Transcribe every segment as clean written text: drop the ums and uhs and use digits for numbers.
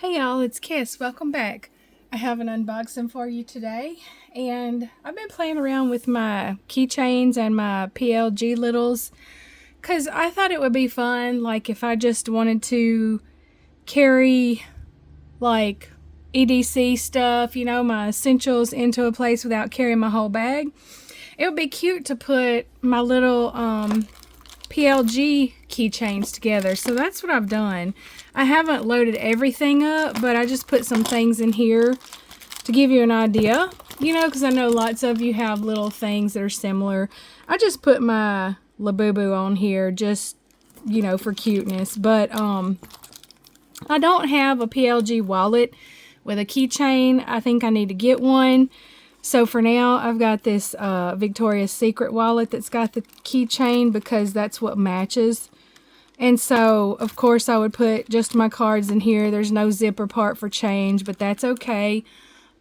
Hey y'all, it's Kiss. Welcome back. I have an unboxing for you today, and I've been playing around with my keychains and my PLG littles because I thought it would be fun, like if I just wanted to carry like EDC stuff, you know, my essentials into a place without carrying my whole bag. It would be cute to put my little PLG keychains together. So that's what I've done. I haven't loaded everything up, but I just put some things in here to give you an idea, you know, because I know lots of you have little things that are similar. I just put my Labubu on here just, you know, for cuteness, but I don't have a PLG wallet with a keychain. I think I need to get one. So for now, I've got this Victoria's Secret wallet that's got the keychain because that's what matches. And so, of course, I would put just my cards in here. There's no zipper part for change, but that's okay.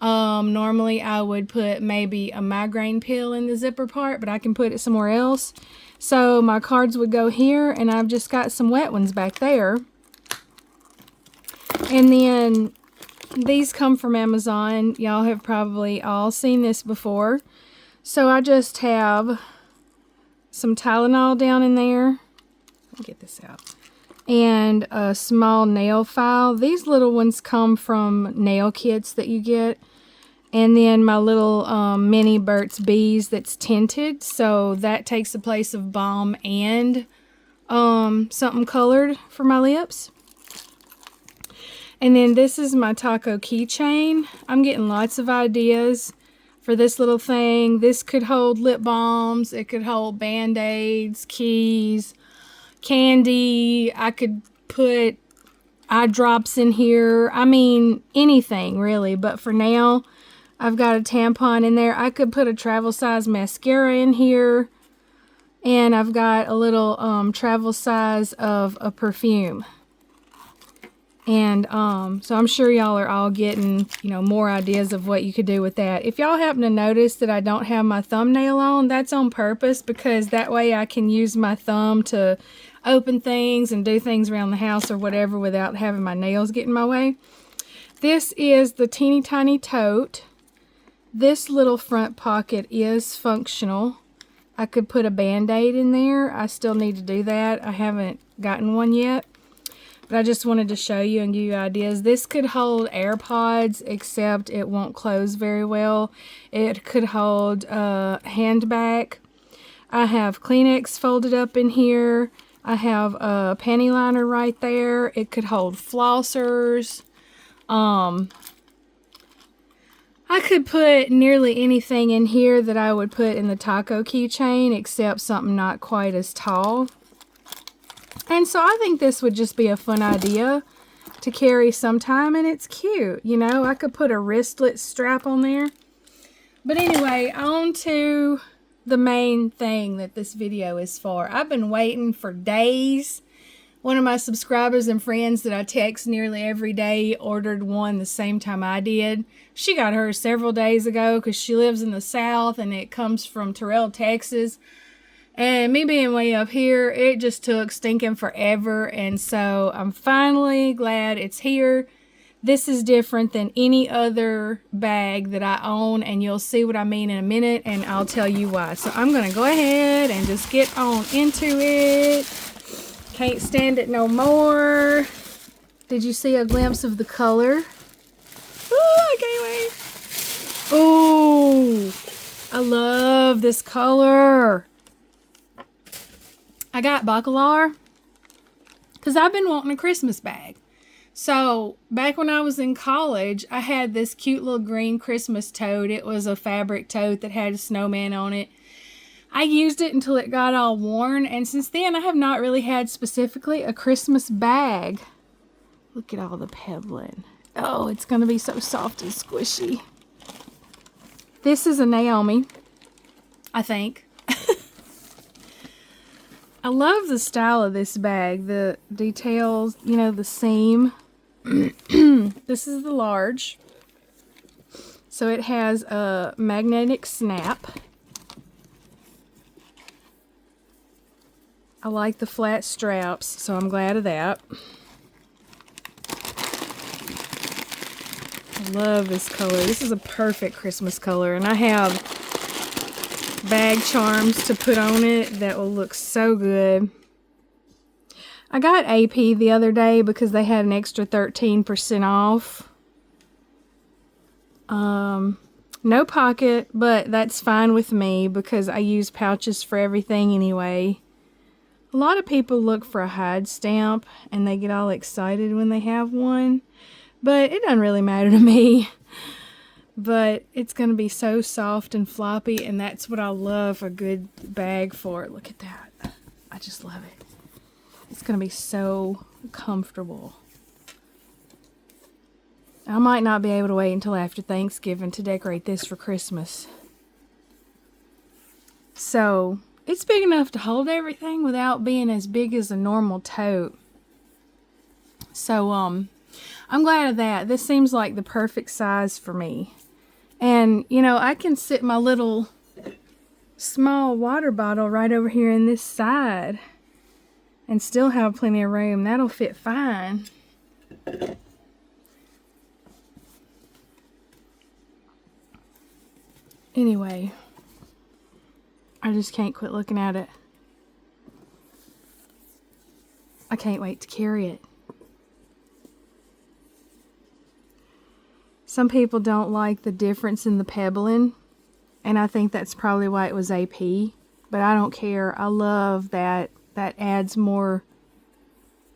Normally, I would put maybe a migraine pill in the zipper part, but I can put it somewhere else. So my cards would go here, and I've just got some wet ones back there. And then these come from Amazon. Y'all have probably all seen this before. So I just have some Tylenol down in there. Let me get this out. And a small nail file. These little ones come from nail kits that you get. And then my little mini Burt's Bees that's tinted. So that takes the place of balm and something colored for my lips. And then this is my taco keychain. I'm getting lots of ideas for this little thing. This could hold lip balms. It could hold Band-Aids, keys, candy. I could put eye drops in here. I mean, anything really. But for now, I've got a tampon in there. I could put a travel size mascara in here. And I've got a little travel size of a perfume. And so I'm sure y'all are all getting, you know, more ideas of what you could do with that. If y'all happen to notice that I don't have my thumbnail on, that's on purpose because that way I can use my thumb to open things and do things around the house or whatever without having my nails get in my way. This is the teeny tiny tote. This little front pocket is functional. I could put a Band-Aid in there. I still need to do that. I haven't gotten one yet. But I just wanted to show you and give you ideas. This could hold AirPods, except it won't close very well. It could hold a handbag. I have Kleenex folded up in here. I have a panty liner right there. It could hold flossers. I could put nearly anything in here that I would put in the taco keychain, except something not quite as tall. And so I think this would just be a fun idea to carry sometime, and it's cute. You know, I could put a wristlet strap on there. But anyway, on to the main thing that this video is for. I've been waiting for days. One of my subscribers and friends that I text nearly every day ordered one the same time I did. She got hers several days ago because she lives in the South and it comes from Terrell, Texas. And me being way up here, it just took stinking forever. And so I'm finally glad it's here. This is different than any other bag that I own. And you'll see what I mean in a minute. And I'll tell you why. So I'm going to go ahead and just get on into it. Can't stand it no more. Did you see a glimpse of the color? Oh, I can't wait. Oh, I love this color. I got Bacalar because I've been wanting a Christmas bag. So back when I was in college, I had this cute little green Christmas tote. It was a fabric tote that had a snowman on it. I used it until it got all worn, and since then I have not really had specifically a Christmas bag. Look at all the pebbling. Oh, it's going to be so soft and squishy. This is a Naomi, I think. I love the style of this bag, the details, you know, the seam. This is the large. So it has a magnetic snap. I like the flat straps, so I'm glad of that. I love this color. This is a perfect Christmas color, and I have bag charms to put on it that will look so good. I got AP the other day because they had an extra 13% off. No pocket, but that's fine with me because I use pouches for everything anyway. A lot of people look for a hide stamp and they get all excited when they have one, but it doesn't really matter to me. But it's going to be so soft and floppy, and that's what I love a good bag for. Look at that. I just love it. It's going to be so comfortable. I might not be able to wait until after Thanksgiving to decorate this for Christmas. So, it's big enough to hold everything without being as big as a normal tote. So, I'm glad of that. This seems like the perfect size for me. And, you know, I can sit my little small water bottle right over here in this side and still have plenty of room. That'll fit fine. Anyway, I just can't quit looking at it. I can't wait to carry it. Some people don't like the difference in the pebbling, and I think that's probably why it was AP, but I don't care. I love that. That adds more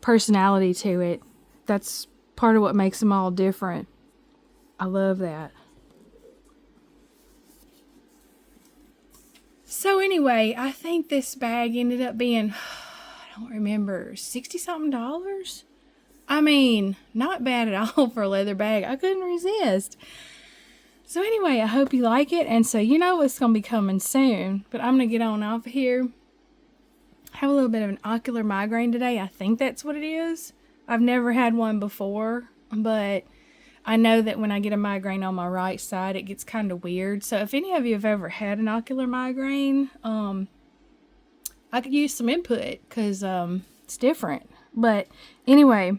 personality to it. That's part of what makes them all different. I love that. So anyway, I think this bag ended up being, I don't remember, $60-something. I mean, not bad at all for a leather bag. I couldn't resist. So anyway, I hope you like it. And so you know what's going to be coming soon. But I'm going to get on off of here. I have a little bit of an ocular migraine today. I think that's what it is. I've never had one before. But I know that when I get a migraine on my right side, it gets kind of weird. So if any of you have ever had an ocular migraine, I could use some input because it's different. But anyway,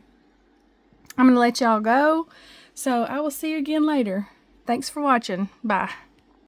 I'm going to let y'all go. So I will see you again later. Thanks for watching. Bye.